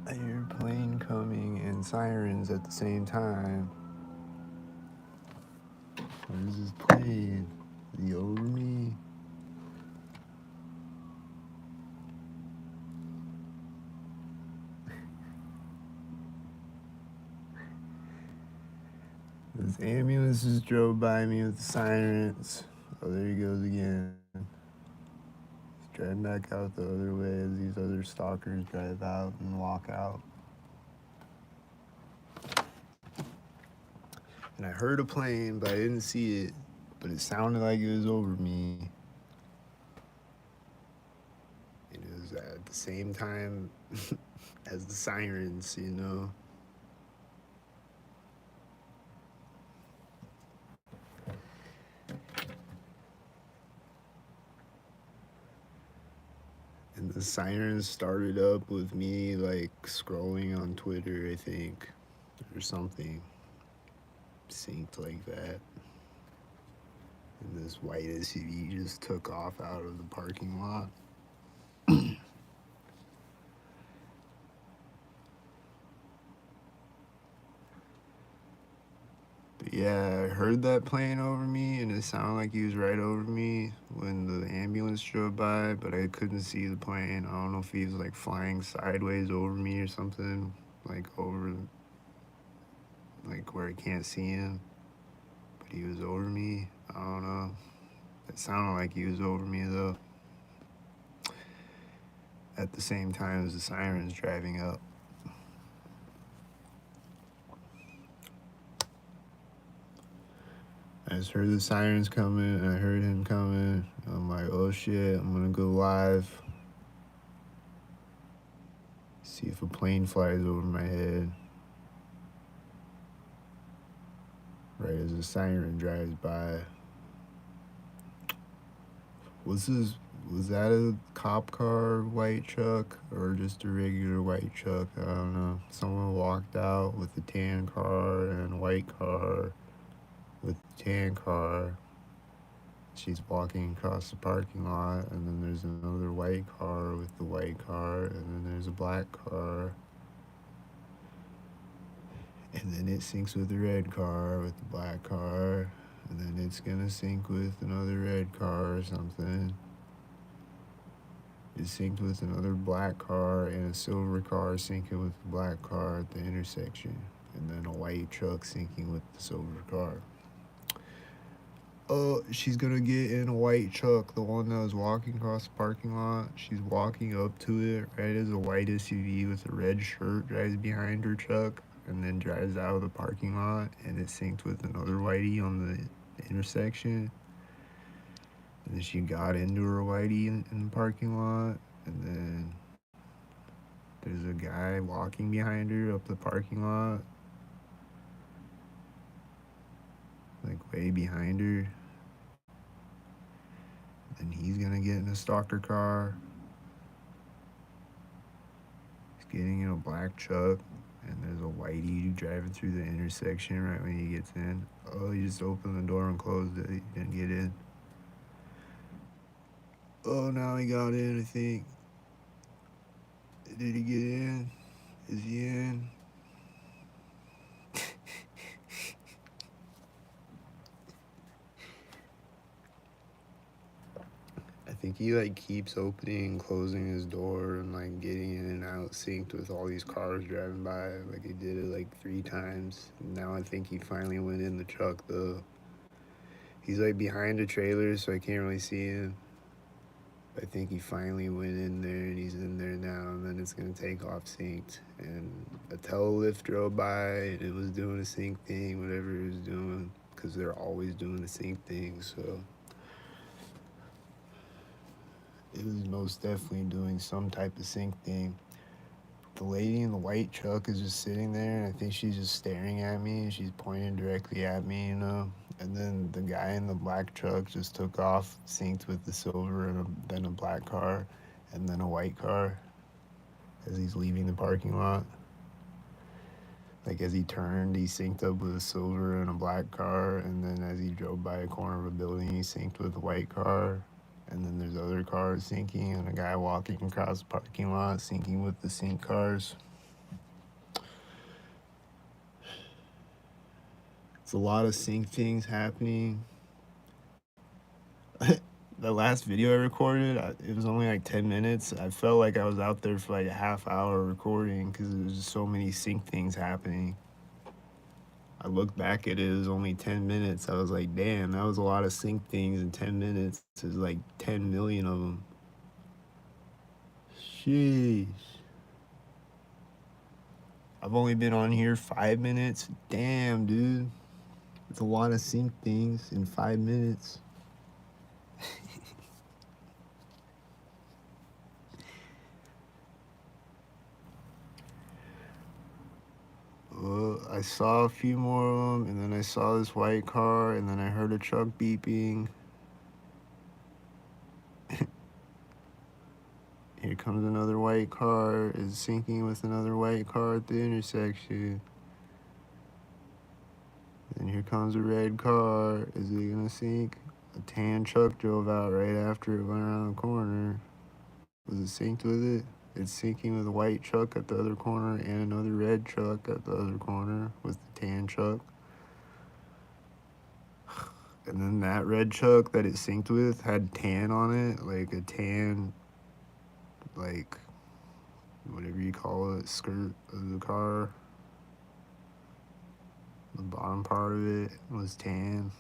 I hear a plane coming and sirens at the same time. What is this plane? Is he over me? This ambulance just drove by me with the sirens. Oh, there he goes again. He's driving back out the other way as these other stalkers drive out and walk out. And I heard a plane, but I didn't see it. But it sounded like it was over me. And it was at the same time as the sirens, you know. And the sirens started up with me like scrolling on Twitter, I think, or something. Synced like that. And this white SUV just took off out of the parking lot. But yeah, I heard that plane over me, and it sounded like he was right over me when the ambulance drove by, but I couldn't see the plane. I don't know if he was like flying sideways over me or something, like over, like where I can't see him, but he was over me. I don't know. It sounded like he was over me though. At the same time as the sirens driving up. I just heard the sirens coming and I heard him coming. I'm like, oh shit, I'm gonna go live. See if a plane flies over my head. Right as the siren drives by. Was that a cop car white truck or just a regular white truck? I don't know. Someone walked out with a tan car and a white car with the tan car. She's walking across the parking lot, and then there's another white car with the white car, and then there's a black car. And then it syncs with the red car with the black car, and then it's gonna sync with another red car or something. It synced with another black car and a silver car syncing with the black car at the intersection, and then a white truck syncing with the silver car. She's gonna get in a white truck, the one that was walking across the parking lot. She's walking up to it right as a white SUV with a red shirt drives behind her truck and then drives out of the parking lot, and it synced with another whitey on the intersection. And then she got into her whitey in the parking lot, and then there's a guy walking behind her up the parking lot, like way behind her. Then he's gonna get in a stalker car. He's getting in a black truck, and there's a whitey driving through the intersection right when he gets in. Oh, he just opened the door and closed it. He didn't get in. Oh, now he got in, I think. Did he get in? Is he in? I think he like keeps opening and closing his door and like getting in and out synced with all these cars driving by. Like he did it like 3 times. Now I think he finally went in the truck though. He's like behind a trailer, so I can't really see him. I think he finally went in there and he's in there now, and then it's gonna take off synced. And a tail lift drove by and it was doing a sync thing, whatever it was doing, because they're always doing the sync thing. So it was most definitely doing some type of sync thing. The lady in the white truck is just sitting there, and I think she's just staring at me, and she's pointing directly at me, you know. And then the guy in the black truck just took off, synced with the silver, and then a black car, and then a white car as he's leaving the parking lot. Like as he turned, he synced up with a silver and a black car, and then as he drove by a corner of a building, he synced with the white car. And then there's other cars syncing, and a guy walking across the parking lot syncing with the sync cars. It's a lot of sync things happening. The last video I recorded, it was only like 10 minutes. I felt like I was out there for like a half hour recording because there was just so many sync things happening. I looked back at it, it was only 10 minutes. I was like, damn, that was a lot of sync things in 10 minutes. There's like 10 million of them. Sheesh. I've only been on here 5 minutes. Damn, dude. It's a lot of sync things in 5 minutes. I saw a few more of them, and then I saw this white car, and then I heard a truck beeping. Here comes another white car, is syncing with another white car at the intersection. Then here comes a red car. Is it gonna sync? A tan truck drove out right after it went around the corner. Was it synced with it? It's syncing with a white truck at the other corner and another red truck at the other corner with the tan truck. And then that red truck that it synced with had tan on it, like a tan, like whatever you call it, skirt of the car. The bottom part of it was tan.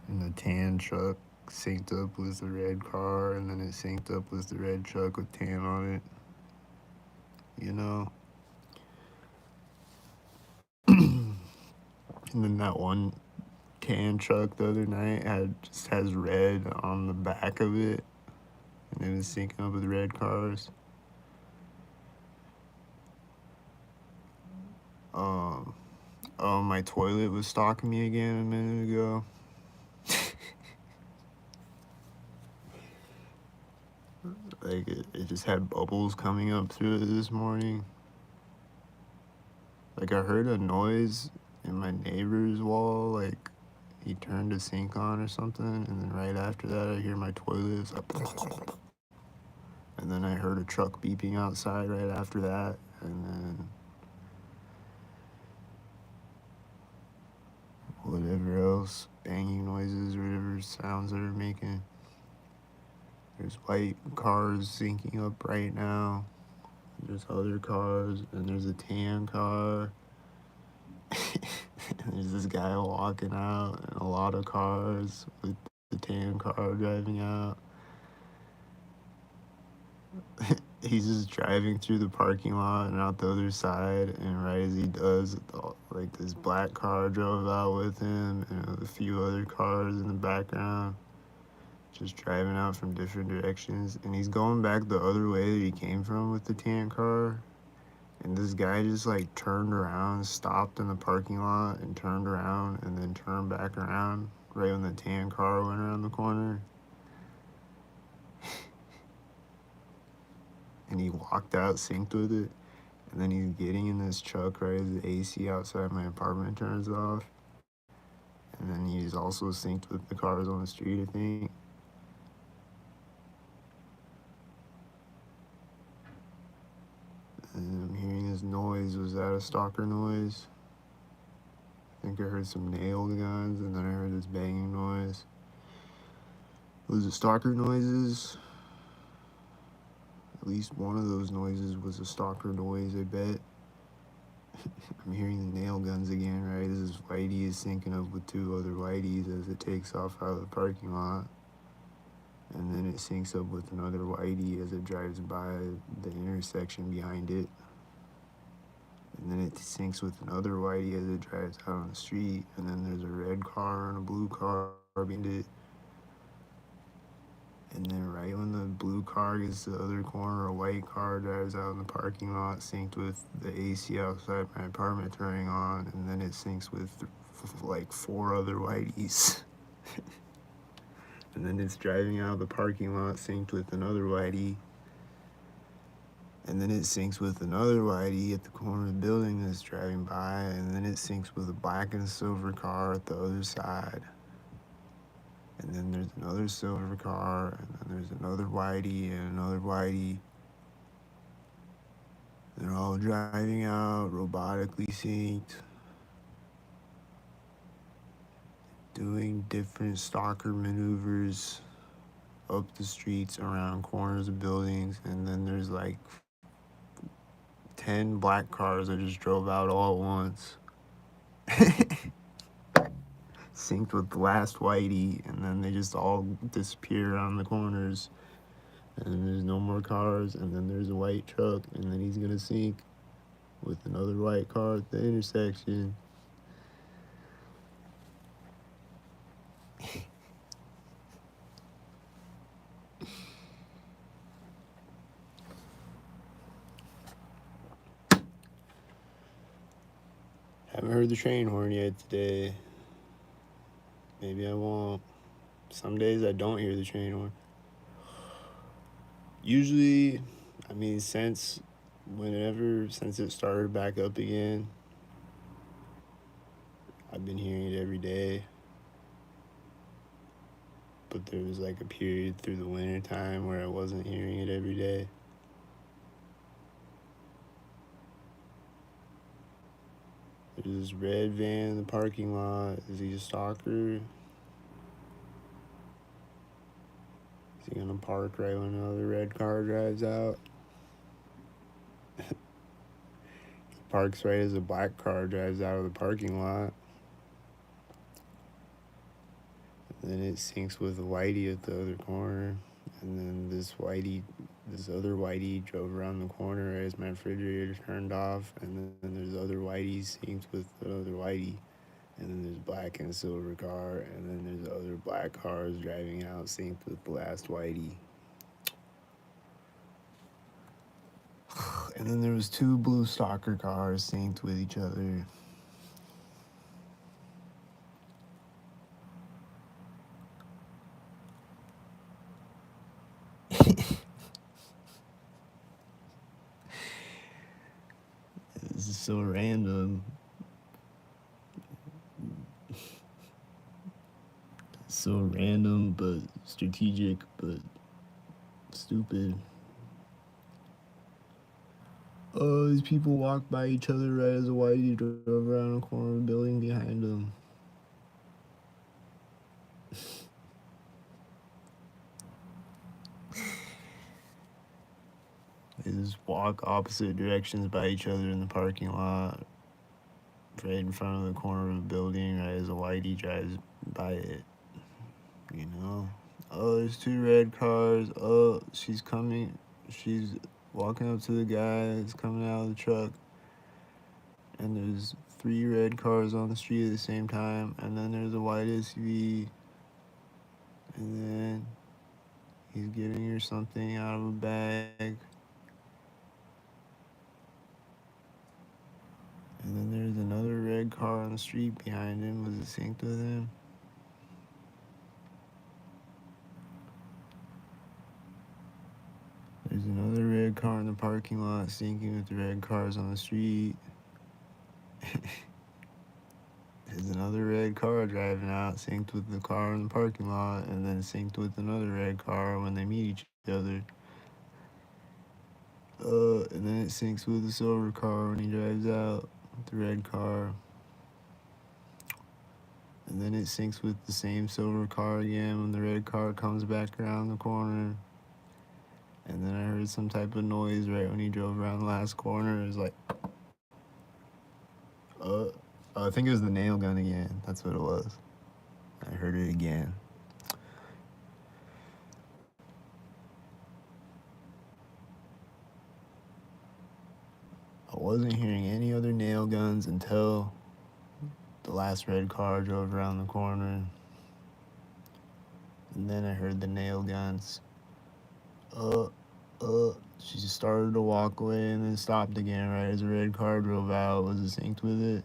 And the tan truck synced up with the red car, and then it synced up with the red truck with tan on it. You know? And then that one tan truck the other night just has red on the back of it, and it was syncing up with red cars. Um, oh, my toilet was stalking me again a minute ago. Like it just had bubbles coming up through it this morning. Like I heard a noise in my neighbor's wall, like he turned a sink on or something, and then right after that I hear my toilet. It's like, and then I heard a truck beeping outside right after that, and then whatever else, banging noises or whatever sounds that are making. There's white cars syncing up right now. There's other cars, and there's a tan car. And there's this guy walking out, and a lot of cars with the tan car driving out. He's just driving through the parking lot and out the other side, and right as he does, like this black car drove out with him, and a few other cars in the background, just driving out from different directions. And he's going back the other way that he came from with the tan car. And this guy just like turned around, stopped in the parking lot, and turned around, and then turned back around right when the tan car went around the corner. And he walked out, synced with it. And then he's getting in this truck right as the AC outside my apartment turns off. And then he's also synced with the cars on the street, I think. And I'm hearing this noise. Was that a stalker noise? I think I heard some nail guns, and then I heard this banging noise. Was it stalker noises? At least one of those noises was a stalker noise, I bet. I'm hearing the nail guns again, right? As this whitey is syncing up with two other whiteys as it takes off out of the parking lot. And then it syncs up with another whitey as it drives by the intersection behind it. And then it syncs with another whitey as it drives out on the street. And then there's a red car and a blue car behind it. And then right when the blue car gets to the other corner, a white car drives out in the parking lot, synced with the AC outside my apartment turning on, and then it syncs with like four other whiteys. And then it's driving out of the parking lot, synced with another whitey. And then it syncs with another whitey at the corner of the building that's driving by, and then it syncs with a black and silver car at the other side. And then there's another silver car, and then there's another whitey and another whitey. They're all driving out, robotically synced, doing different stalker maneuvers up the streets, around corners of buildings, and then there's like 10 black cars that just drove out all at once. Synced with the last whitey, and then they just all disappear around the corners, and then there's no more cars, and then there's a white truck, and then he's gonna sync with another white car at the intersection. Haven't heard the train horn yet today. Maybe I won't. Some days I don't hear the train horn. Usually, I mean, since it started back up again, I've been hearing it every day. But there was like a period through the winter time where I wasn't hearing it every day. There's this red van in the parking lot. Is he a stalker? Is he gonna park right when another red car drives out? He parks right as a black car drives out of the parking lot. And then it syncs with a whitey at the other corner. And then this other whitey drove around the corner as my refrigerator turned off. And then there's other whiteys synced with the other whitey. And then there's black and silver car. And then there's other black cars driving out synced with the last whitey. And then there was two blue stalker cars synced with each other. This is so random. So random, but strategic, but stupid. Oh, these people walk by each other right as a whitey drove around a corner of a building behind them. They just walk opposite directions by each other in the parking lot, right in front of the corner of a building, right as a whitey drives by it. You know? Oh, there's two red cars. Oh, she's coming. She's walking up to the guy that's coming out of the truck. And there's three red cars on the street at the same time. And then there's a white SUV. And then he's giving her something out of a bag. And then there's another red car on the street behind him. Was it synced with him? There's another red car in the parking lot syncing with the red cars on the street. There's another red car driving out, synced with the car in the parking lot, and then synced with another red car when they meet each other. And then it syncs with the silver car when he drives out, with the red car. And then it syncs with the same silver car again when the red car comes back around the corner. And then I heard some type of noise right when he drove around the last corner. It was like, uh, I think it was the nail gun again. That's what it was. I heard it again. I wasn't hearing any other nail guns until the last red car drove around the corner. And then I heard the nail guns. She just started to walk away and then stopped again right as a red car drove out. Was it synced with it?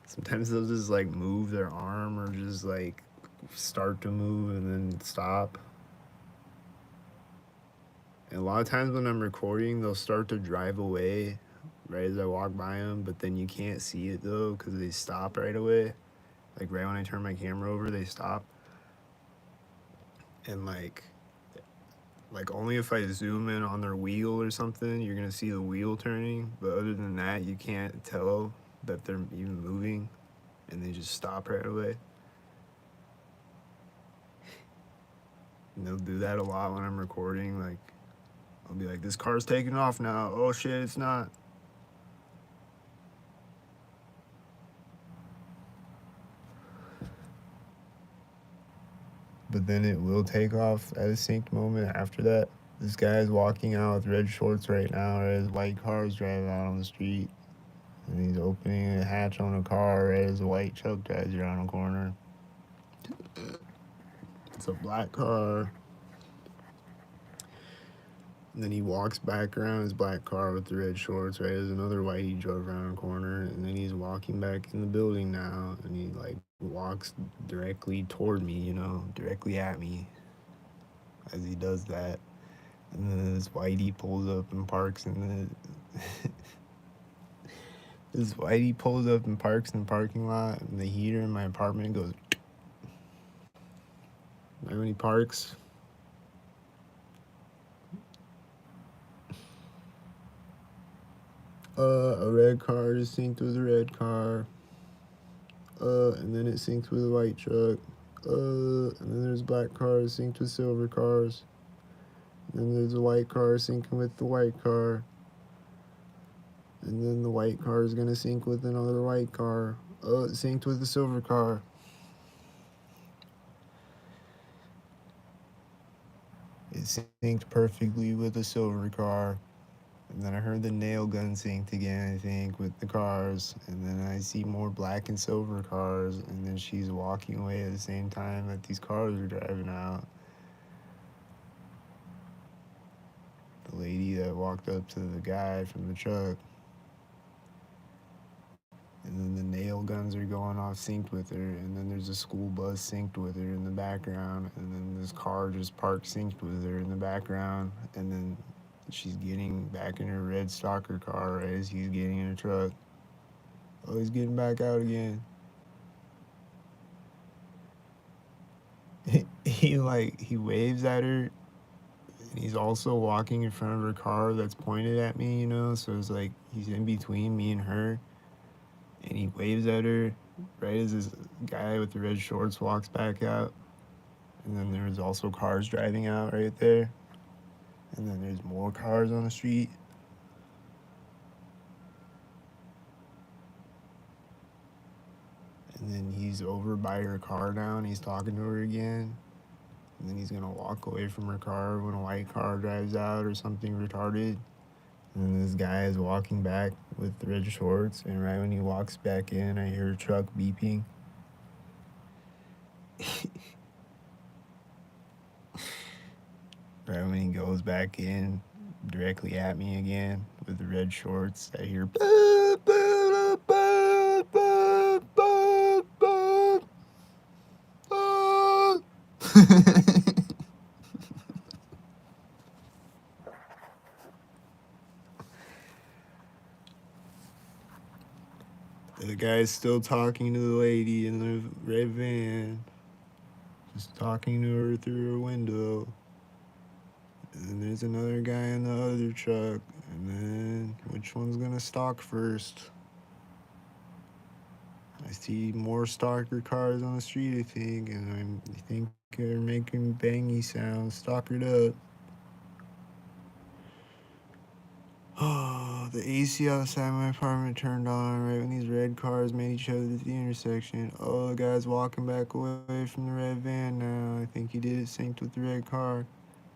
Sometimes they'll just like move their arm or just like start to move and then stop. And a lot of times when I'm recording, they'll start to drive away right as I walk by them, but then you can't see it though because they stop right away. Like right when I turn my camera over, they stop. And like Like only if I zoom in on their wheel or something, you're gonna see the wheel turning. But other than that, you can't tell that they're even moving, and they just stop right away. And they'll do that a lot when I'm recording. Like I'll be like, "This car's taking off now." Oh shit, it's not. But then it will take off at a synced moment after that. This guy's walking out with red shorts right now as white cars drive out on the street. And he's opening a hatch on a car as a white truck drives around a corner. It's a black car. And then he walks back around his black car with the red shorts, right? There's another white he drove around a corner. And then he's walking back in the building now. And he, like, walks directly toward me, directly at me as he does that. And then this whitey pulls up and parks in the this whitey pulls up and parks in the parking lot, and the heater in my apartment goes right when he parks. A red car just synced with a red car. And then it syncs with a white truck. And then there's black cars synced with silver cars. And then there's a white car syncing with the white car. And then the white car is gonna sync with another white car. It synced with the silver car. It synced perfectly with the silver car. And then I heard the nail gun synced again, I think, with the cars. And then I see more black and silver cars. And then she's walking away at the same time that these cars are driving out. The lady that walked up to the guy from the truck. And then the nail guns are going off synced with her. And then there's a school bus synced with her in the background. And then this car just parked synced with her in the background. And then she's getting back in her red stalker car right as he's getting in a truck. Oh, he's getting back out again. He waves at her, and he's also walking in front of her car that's pointed at me, so it's like he's in between me and her, and he waves at her right as this guy with the red shorts walks back out. And then there's also cars driving out right there, and then there's more cars on the street. And then he's over by her car now, and he's talking to her again. And then he's gonna walk away from her car when a white car drives out or something retarded. And then this guy is walking back with the red shorts, and right when he walks back in, I hear a truck beeping. Right when he goes back in, directly at me again with the red shorts, I hear. The guy's still talking to the lady in the red van, just talking to her through her window. And then there's another guy in the other truck. And then which one's gonna stalk first? I see more stalker cars on the street, I think, and I think they're making bangy sounds, stalkered up. Oh, the AC outside my apartment turned on right when these red cars met each other at the intersection. Oh, the guy's walking back away from the red van now. I think he did it synced with the red car.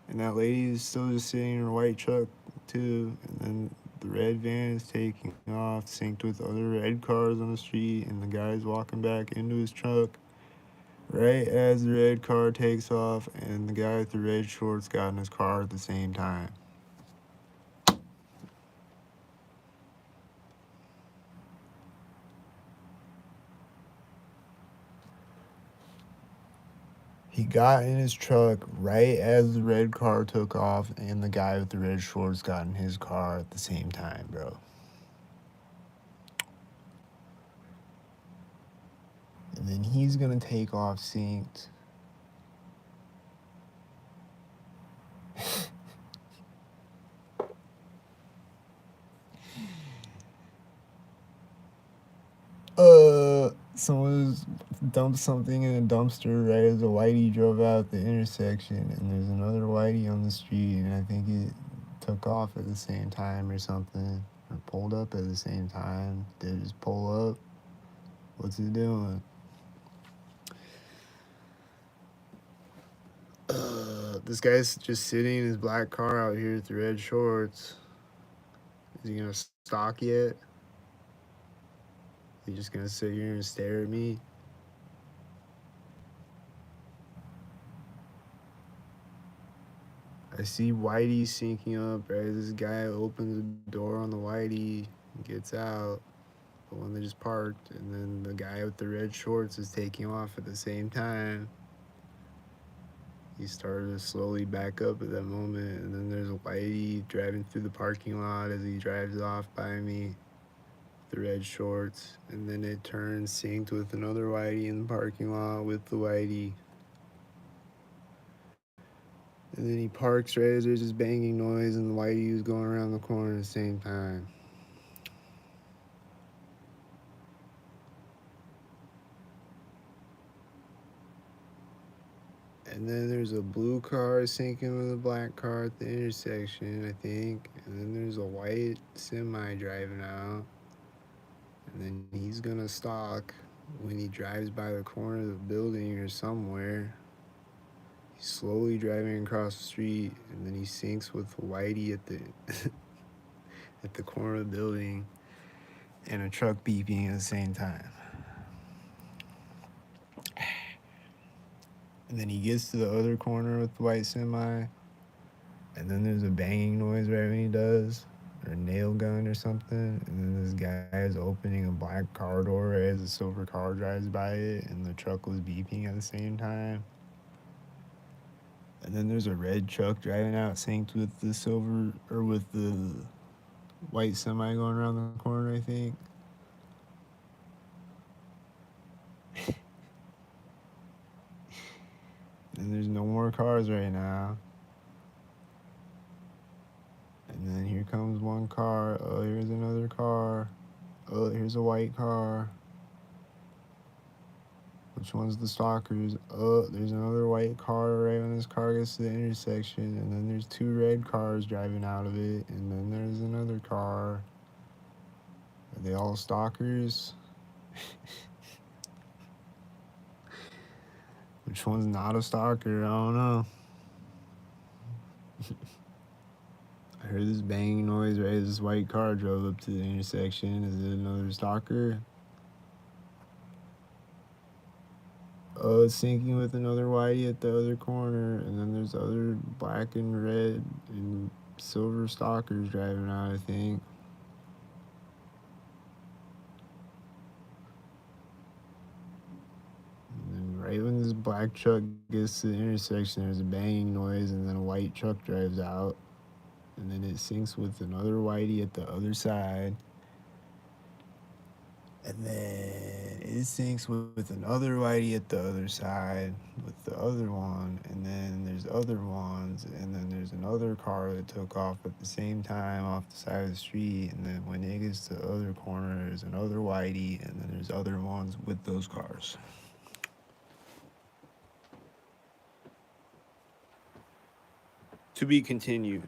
And that lady is still just sitting in her white truck, too. And then the red van is taking off, synced with other red cars on the street. And the guy's walking back into his truck right as the red car takes off. And the guy with the red shorts got in his car at the same time. He got in his truck right as the red car took off, and the guy with the red shorts got in his car at the same time, bro. And then he's gonna take off synced. someone was dumped something in a dumpster right as a whitey drove out the intersection, and there's another whitey on the street, and I think it took off at the same time or something, or pulled up at the same time. Did it just pull up? What's it doing? This guy's just sitting in his black car out here with the red shorts. Is he gonna stalk yet? Is he just gonna sit here and stare at me? I see Whitey syncing up as this guy opens the door on the Whitey and gets out. The one that just parked, and then the guy with the red shorts is taking off at the same time. He started to slowly back up at that moment, and then there's a Whitey driving through the parking lot as he drives off by me, the red shorts, and then it turns synced with another Whitey in the parking lot with the Whitey. And then he parks right as there's this banging noise, and the Whitey was going around the corner at the same time. And then there's a blue car syncing with a black car at the intersection, I think. And then there's a white semi driving out. And then he's gonna stalk when he drives by the corner of the building or somewhere. He's slowly driving across the street, and then he syncs with Whitey at the at the corner of the building, and a truck beeping at the same time. And then he gets to the other corner with the white semi, and then there's a banging noise right when he does, or a nail gun or something. And then this guy is opening a black car door as a silver car drives by it, and the truck was beeping at the same time. And then there's a red truck driving out synced with the silver, or with the white semi going around the corner, I think. And there's no more cars right now. And then here comes one car. Oh, here's another car. Oh, here's a white car. Which one's the stalkers? Oh, there's another white car right when this car gets to the intersection. And then there's two red cars driving out of it. And then there's another car. Are they all stalkers? Which one's not a stalker? I don't know. I heard this banging noise right as this white car drove up to the intersection. Is it another stalker? Oh, it's syncing with another whitey at the other corner, and then there's other black and red and silver stalkers driving out, I think. And then right when this black truck gets to the intersection, there's a banging noise, and then a white truck drives out, and then it syncs with another whitey at the other side. And then it syncs with another whitey at the other side with the other one. And then there's other ones. And then there's another car that took off at the same time off the side of the street. And then when it gets to the other corner, there's another whitey. And then there's other ones with those cars. To be continued.